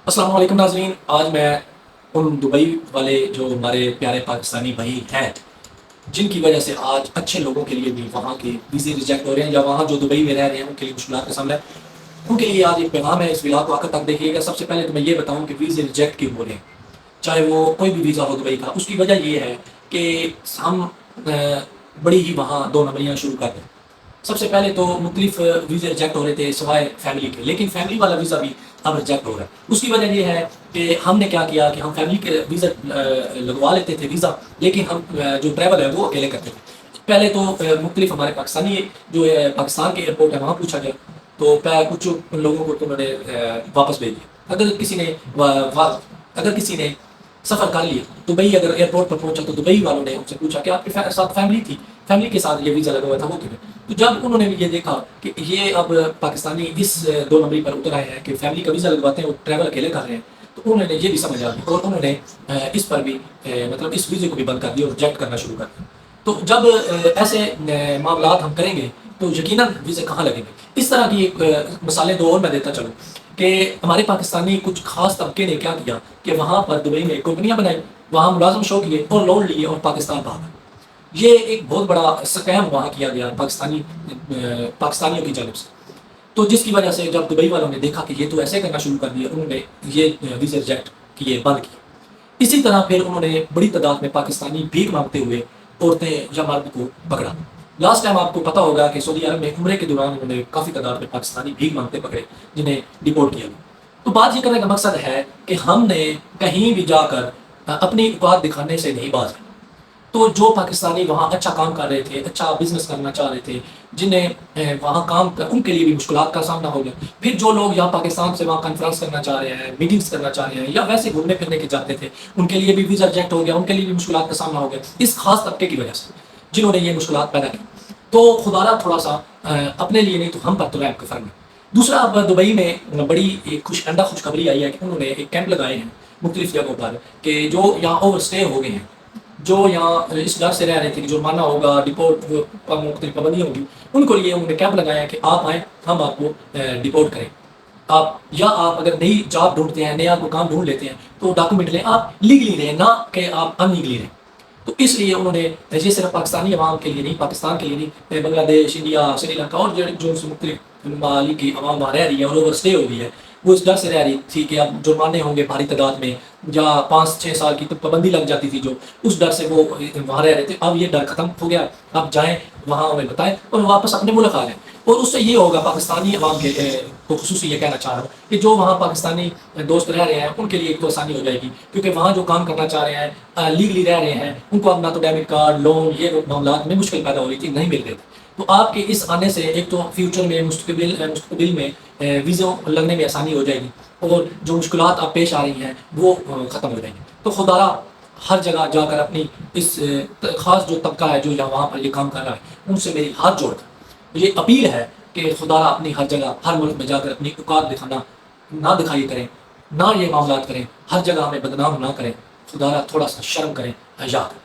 السلام علیکم ناظرین، آج میں ان دبئی والے جو ہمارے پیارے پاکستانی بھائی ہیں جن کی وجہ سے آج اچھے لوگوں کے لیے بھی وہاں کے ویزے ریجیکٹ ہو رہے ہیں یا وہاں جو دبئی میں رہ رہے ہیں ان کے لیے مشکلات کا سامنا ہے، ان کے لیے آج ایک پیغام ہے، اس ویلاگ کو آخر تک دیکھیے گا۔ سب سے پہلے تو میں یہ بتاؤں کہ ویزے ریجیکٹ کیوں ہو رہے ہیں، چاہے وہ کوئی بھی ویزا ہو دبئی کا۔ اس کی وجہ یہ ہے کہ ہم بڑی ہی وہاں دو نمبریاں شروع کر دیں۔ سب سے پہلے تو مختلف ویزے ریجیکٹ ہو رہے تھے سوائے فیملی کے، لیکن فیملی والا ویزا بھی اب ریجیکٹ ہو رہا ہے۔ اس کی وجہ یہ ہے کہ ہم نے کیا کیا کہ ہم فیملی کے ویزا لگوا لیتے تھے ویزا، لیکن ہم جو ٹریول ہے وہ اکیلے کرتے تھے۔ پہلے تو مختلف ہمارے پاکستانی جو پاکستان کے ایئرپورٹ ہے وہاں پوچھا گیا، تو کچھ لوگوں کو تو انہوں نے واپس بھیج دیا۔ اگر کسی نے سفر کر لیا دبئی، اگر ایئرپورٹ پر پہنچا تو دبئی والوں نے ان سے پوچھا کہ آپ کے ساتھ فیملی تھی، فیملی کے ساتھ یہ ویزا لگا ہوا تھا وہ کیوں؟ تو جب انہوں نے یہ دیکھا کہ یہ اب پاکستانی اس دو نمبری پر اتر آئے ہیں کہ فیملی کا ویزا لگواتے ہیں وہ ٹریول اکیلے کر رہے ہیں، تو انہوں نے یہ بھی سمجھا اور انہوں نے اس پر بھی مطلب اس ویزے کو بھی بند کر دیا اور ریجیکٹ کرنا شروع کر دیا۔ تو جب ایسے معاملات ہم کریں گے تو یقیناً ویزے کہاں لگیں گے۔ اس طرح کی مثالیں دو اور میں دیتا چلوں کہ ہمارے پاکستانی کچھ خاص طبقے نے کیا کیا کہ وہاں پر دبئی میں کمپنیاں بنائی، وہاں ملازم شو کیے اور لون لیے اور پاکستان بھاگا۔ یہ ایک بہت بڑا سکیم وہاں کیا گیا پاکستانیوں کی جانب سے، تو جس کی وجہ سے جب دبئی والوں نے دیکھا کہ یہ تو ایسے کرنا شروع کر دیا، انہوں نے یہ ویزے ریجیکٹ کیے، بند کیے۔ اسی طرح پھر انہوں نے بڑی تعداد میں پاکستانی بھیک مانگتے ہوئے عورتیں یا مرد کو پکڑا۔ لاسٹ ٹائم آپ کو پتا ہوگا کہ سعودی عرب میں عمرے کے دوران انہوں نے کافی تعداد میں پاکستانی بھیک مانگتے پکڑے جنہیں ڈپورٹ کیا گیا۔ تو بات یہ کرنے کا مقصد ہے کہ ہم نے کہیں بھی جا کر اپنی اوقات دکھانے سے نہیں باز آئے۔ تو جو پاکستانی وہاں اچھا کام کر رہے تھے، اچھا بزنس کرنا چاہ رہے تھے، جنہیں وہاں کام ان کے لیے بھی مشکلات کا سامنا ہو گیا۔ پھر جو لوگ یہاں پاکستان سے وہاں کانفرنس کرنا چاہ رہے ہیں، میٹنگس کرنا چاہ رہے ہیں یا ویسے گھومنے پھرنے کے جاتے تھے، ان کے لیے بھی ویزا ریجیکٹ ہو گیا، ان کے لیے بھی مشکلات کا سامنا ہو گیا اس خاص طبقے کی وجہ سے جنہوں نے یہ مشکلات پیدا کی۔ تو خدا را تھوڑا سا اپنے لیے نہیں تو ہم پر تو رحم کا فرما۔ دوسرا، اب دبئی میں بڑی ایک خوشخبری آئی ہے کہ انہوں نے ایک کیمپ لگائے ہیں مختلف جگہوں پر کہ جو یہاں اوور اسٹے ہو گئے ہیں، جو یہاں اس ڈر سے رہ رہے تھے کہ جرمانہ ہوگا، ڈپورٹ پر مختلف پابندیاں ہوں گی، ان کو لیے انہوں نے کیمپ لگایا کہ آپ آئیں، ہم آپ کو ڈپورٹ کریں۔ آپ اگر نئی جاب ڈھونڈتے ہیں، نیا کوئی کام ڈھونڈ لیتے ہیں تو ڈاکومنٹ لیں، آپ لیگلی رہیں، نہ کہ آپ ان لیگلی رہیں۔ تو اس لیے انہوں نے یہ صرف پاکستانی عوام کے لیے نہیں، پاکستان کے لیے نہیں، بنگلہ دیش، انڈیا، سری لنکا اور جو مختلف ممالک کی عوام وہاں رہ رہی ہے اور اوور اسٹے ہو گئی ہے، وہ اس ڈر سے رہ رہی تھی کہ اب جرمانے ہوں گے بھاری تعداد میں، یا 5-6 سال کی پابندی لگ جاتی تھی، جو اس ڈر سے وہ وہاں رہ رہے تھے۔ اب یہ ڈر ختم ہو گیا، اب جائیں وہاں ہمیں بتائیں اور واپس اپنے ملک آ جائیں۔ اور اس سے یہ ہوگا پاکستانی عوام کے کو خصوصی یہ کہنا چاہ رہا ہوں کہ جو وہاں پاکستانی دوست رہ رہے ہیں ان کے لیے ایک تو آسانی ہو جائے گی، کیونکہ وہاں جو کام کرنا چاہ رہے ہیں، لیگلی رہ رہے ہیں، ان کو اب نہ تو ڈیبٹ کارڈ، لون، یہ معاملات میں مشکل پیدا ہو رہی تھی، نہیں مل رہے تھے۔ تو آپ کے اس آنے سے ایک تو فیوچر میں مستقبل میں ویزوں لگنے میں آسانی ہو جائے گی، اور جو مشکلات آپ پیش آ رہی ہیں وہ ختم ہو جائیں گی۔ تو خدا را ہر جگہ جا کر اپنی اس خاص جو طبقہ ہے جو یہاں وہاں پر یہ کام کر رہا ہے، ان سے میری ہاتھ جوڑ کر یہ اپیل ہے کہ خدا را اپنی ہر جگہ ہر ملک میں جا کر اپنی اوقات دکھانا نہ دکھائی کریں، نہ یہ معاملات کریں، ہر جگہ ہمیں بدنام نہ کریں۔ خدا را تھوڑا سا شرم کریں، حیا کریں۔